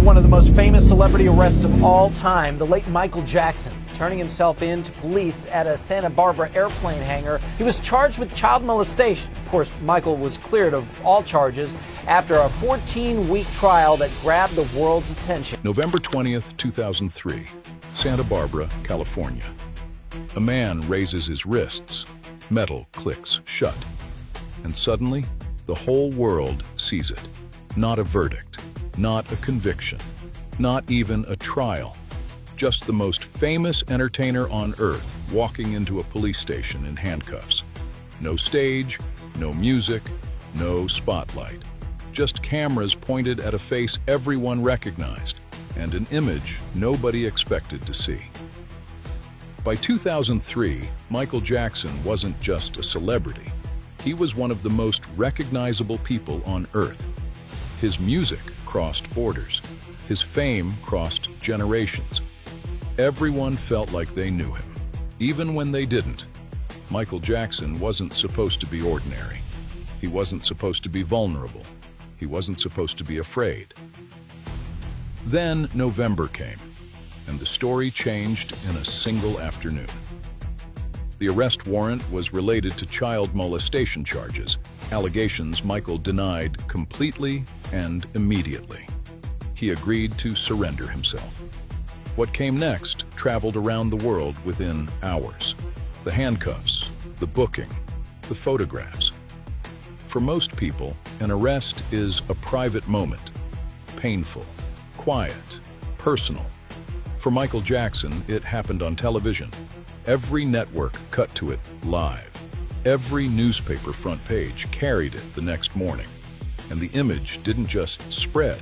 one of the most famous celebrity arrests of all time, the late Michael Jackson, turning himself in to police at a Santa Barbara airplane hangar. He was charged with child molestation. Of course, Michael was cleared of all charges after a 14-week trial that grabbed the world's attention. November 20th, 2003, Santa Barbara, California. A man raises his wrists. Metal clicks shut. And suddenly, the whole world sees it. Not a verdict, not a conviction, not even a trial. Just the most famous entertainer on earth walking into a police station in handcuffs. No stage, no music, no spotlight. Just cameras pointed at a face everyone recognized, and an image nobody expected to see. By 2003, Michael Jackson wasn't just a celebrity. He was one of the most recognizable people on earth. His music crossed borders. His fame crossed generations. Everyone felt like they knew him, even when they didn't. Michael Jackson wasn't supposed to be ordinary. He wasn't supposed to be vulnerable. He wasn't supposed to be afraid. Then November came, and the story changed in a single afternoon. The arrest warrant was related to child molestation charges, allegations Michael denied completely and immediately. He agreed to surrender himself. What came next traveled around the world within hours. The handcuffs, the booking, the photographs. For most people, an arrest is a private moment, painful, quiet, personal. For Michael Jackson, it happened on television. Every network cut to it live. Every newspaper front page carried it the next morning. And the image didn't just spread,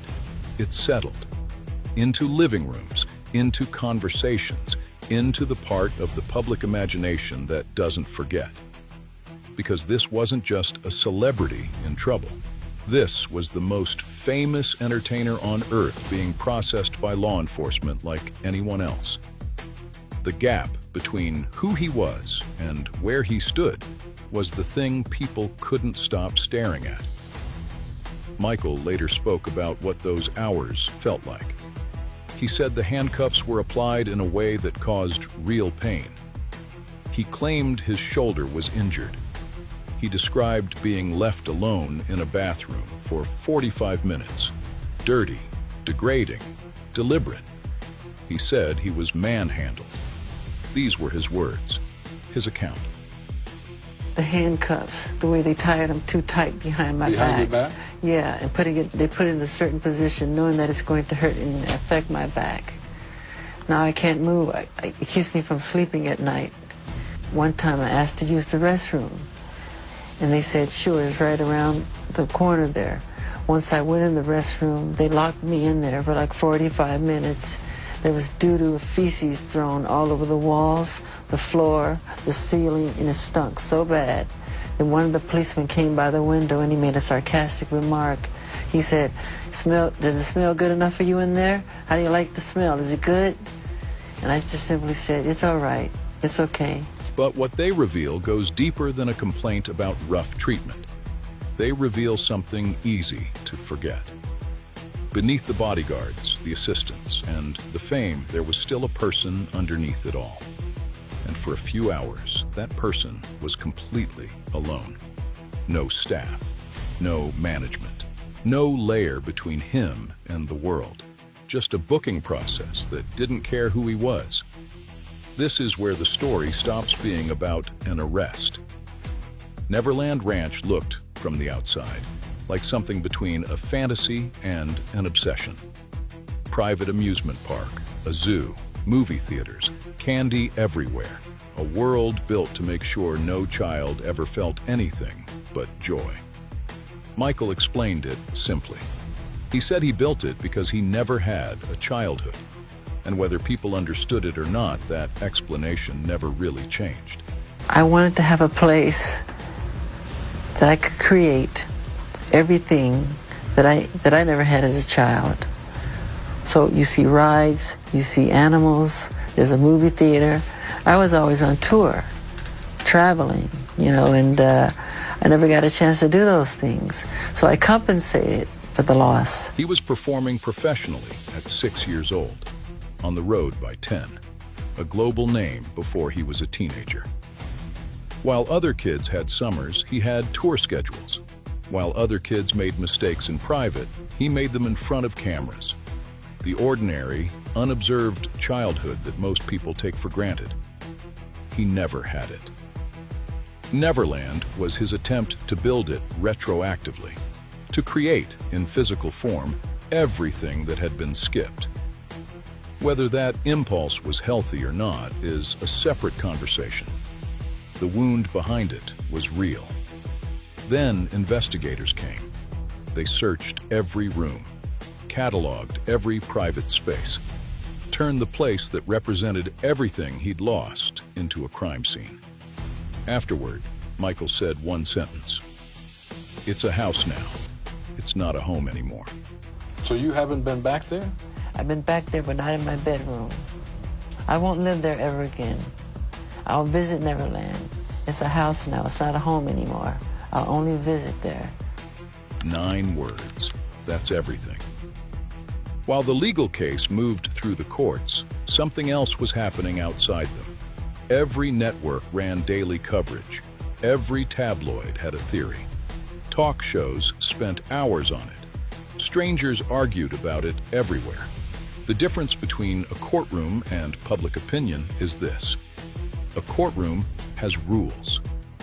it settled. Into living rooms, into conversations, into the part of the public imagination that doesn't forget. Because this wasn't just a celebrity in trouble. This was the most famous entertainer on earth being processed by law enforcement like anyone else. The gap between who he was and where he stood was the thing people couldn't stop staring at. Michael later spoke about what those hours felt like. He said the handcuffs were applied in a way that caused real pain. He claimed his shoulder was injured. He described being left alone in a bathroom for 45 minutes. Dirty, degrading, deliberate. He said he was manhandled. These were his words, his account. The handcuffs, the way they tied them too tight behind my Behind your back. back? Yeah, and they put it in a certain position, knowing that it's going to hurt and affect my back. Now I can't move. It keeps me from sleeping at night. One time I asked to use the restroom, and they said, sure, it's right around the corner there. Once I went in the restroom, they locked me in there for like 45 minutes. There was doo-doo, feces thrown all over the walls, the floor, the ceiling, and it stunk so bad. Then one of the policemen came by the window and he made a sarcastic remark. He said, does it smell good enough for you in there? How do you like the smell? Is it good? And I just simply said, it's all right. It's okay. But what they reveal goes deeper than a complaint about rough treatment. They reveal something easy to forget. Beneath the bodyguards, the assistants, and the fame, there was still a person underneath it all. And for a few hours, that person was completely alone. No staff, no management, no layer between him and the world. Just a booking process that didn't care who he was. This is where the story stops being about an arrest. Neverland Ranch looked, from the outside, like something between a fantasy and an obsession. Private amusement park, a zoo, movie theaters, candy everywhere. A world built to make sure no child ever felt anything but joy. Michael explained it simply. He said he built it because he never had a childhood. And whether people understood it or not, that explanation never really changed. I wanted to have a place that I could create everything that I never had as a child. So you see rides, you see animals, there's a movie theater. I was always on tour, traveling, and I never got a chance to do those things. So I compensated for the loss. He was performing professionally at 6 years old, on the road by 10, a global name before he was a teenager. While other kids had summers, he had tour schedules. While other kids made mistakes in private, he made them in front of cameras. The ordinary, unobserved childhood that most people take for granted. He never had it. Neverland was his attempt to build it retroactively, to create, in physical form, everything that had been skipped. Whether that impulse was healthy or not is a separate conversation. The wound behind it was real. Then investigators came. They searched every room, cataloged every private space, turned the place that represented everything he'd lost into a crime scene. Afterward, Michael said one sentence: "It's a house now. It's not a home anymore." So you haven't been back there? I've been back there, but not in my bedroom. I won't live there ever again. I'll visit Neverland. It's a house now. It's not a home anymore. I'll only visit there. 9 words. That's everything. While the legal case moved through the courts, something else was happening outside them. Every network ran daily coverage. Every tabloid had a theory. Talk shows spent hours on it. Strangers argued about it everywhere. The difference between a courtroom and public opinion is this: a courtroom has rules,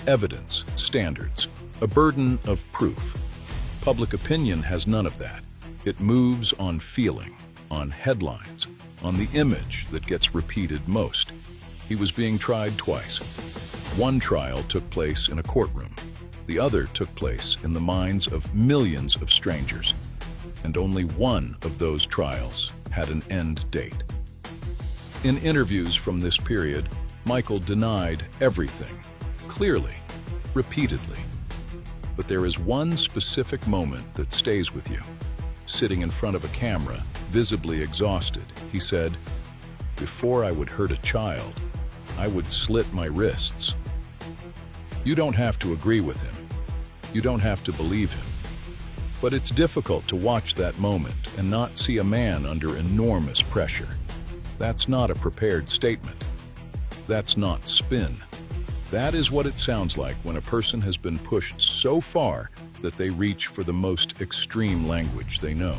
evidence, standards, a burden of proof. Public opinion has none of that. It moves on feeling, on headlines, on the image that gets repeated most. He was being tried twice. One trial took place in a courtroom. The other took place in the minds of millions of strangers. And only one of those trials had an end date. In interviews from this period, Michael denied everything, clearly, repeatedly. But there is one specific moment that stays with you. Sitting in front of a camera, visibly exhausted, he said, "Before I would hurt a child, I would slit my wrists." You don't have to agree with him. You don't have to believe him. But it's difficult to watch that moment and not see a man under enormous pressure. That's not a prepared statement. That's not spin. That is what it sounds like when a person has been pushed so far that they reach for the most extreme language they know,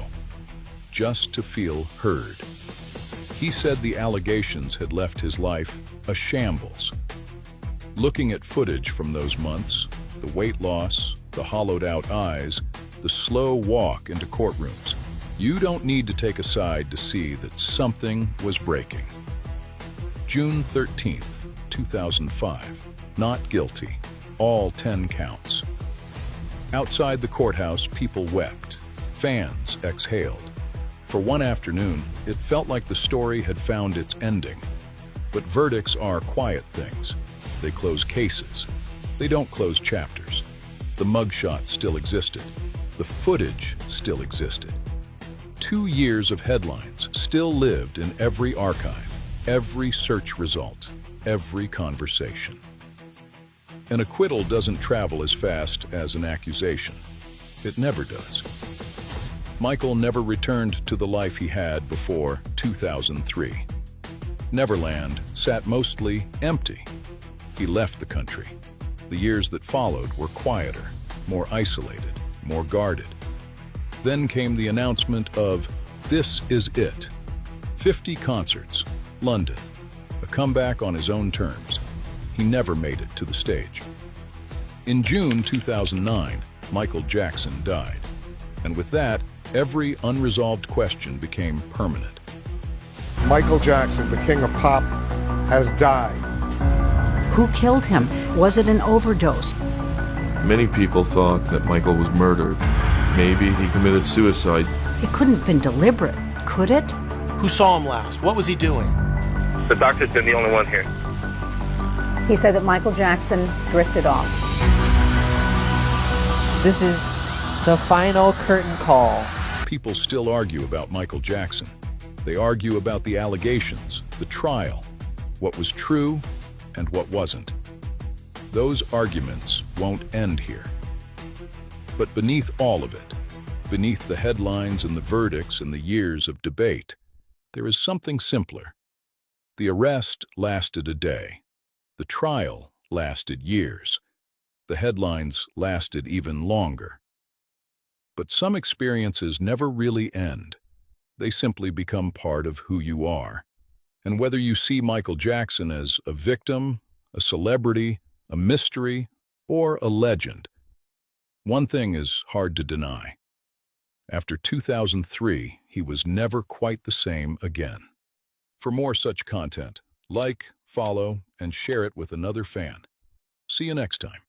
just to feel heard. He said the allegations had left his life a shambles. Looking at footage from those months, the weight loss, the hollowed-out eyes, the slow walk into courtrooms, you don't need to take a side to see that something was breaking. June 13th, 2005. Not guilty. All 10 counts. Outside the courthouse, people wept. Fans exhaled. For one afternoon, it felt like the story had found its ending. But verdicts are quiet things. They close cases. They don't close chapters. The mugshot still existed. The footage still existed. 2 years of headlines still lived in every archive, every search result, every conversation. An acquittal doesn't travel as fast as an accusation. It never does. Michael never returned to the life he had before 2003. Neverland sat mostly empty. He left the country. The years that followed were quieter, more isolated, more guarded. Then came the announcement of "This is it." 50 concerts, London, a comeback on his own terms. He never made it to the stage. In June 2009, Michael Jackson died. And with that, every unresolved question became permanent. Michael Jackson, the king of pop, has died. Who killed him? Was it an overdose? Many people thought that Michael was murdered. Maybe he committed suicide. It couldn't have been deliberate, could it? Who saw him last? What was he doing? The doctor's been the only one here. He said that Michael Jackson drifted off. This is the final curtain call. People still argue about Michael Jackson. They argue about the allegations, the trial, what was true and what wasn't. Those arguments won't end here. But beneath all of it, beneath the headlines and the verdicts and the years of debate, there is something simpler. The arrest lasted a day. The trial lasted years. The headlines lasted even longer. But some experiences never really end. They simply become part of who you are. And whether you see Michael Jackson as a victim, a celebrity, a mystery, or a legend, one thing is hard to deny. After 2003, he was never quite the same again. For more such content, like, follow, and share it with another fan. See you next time.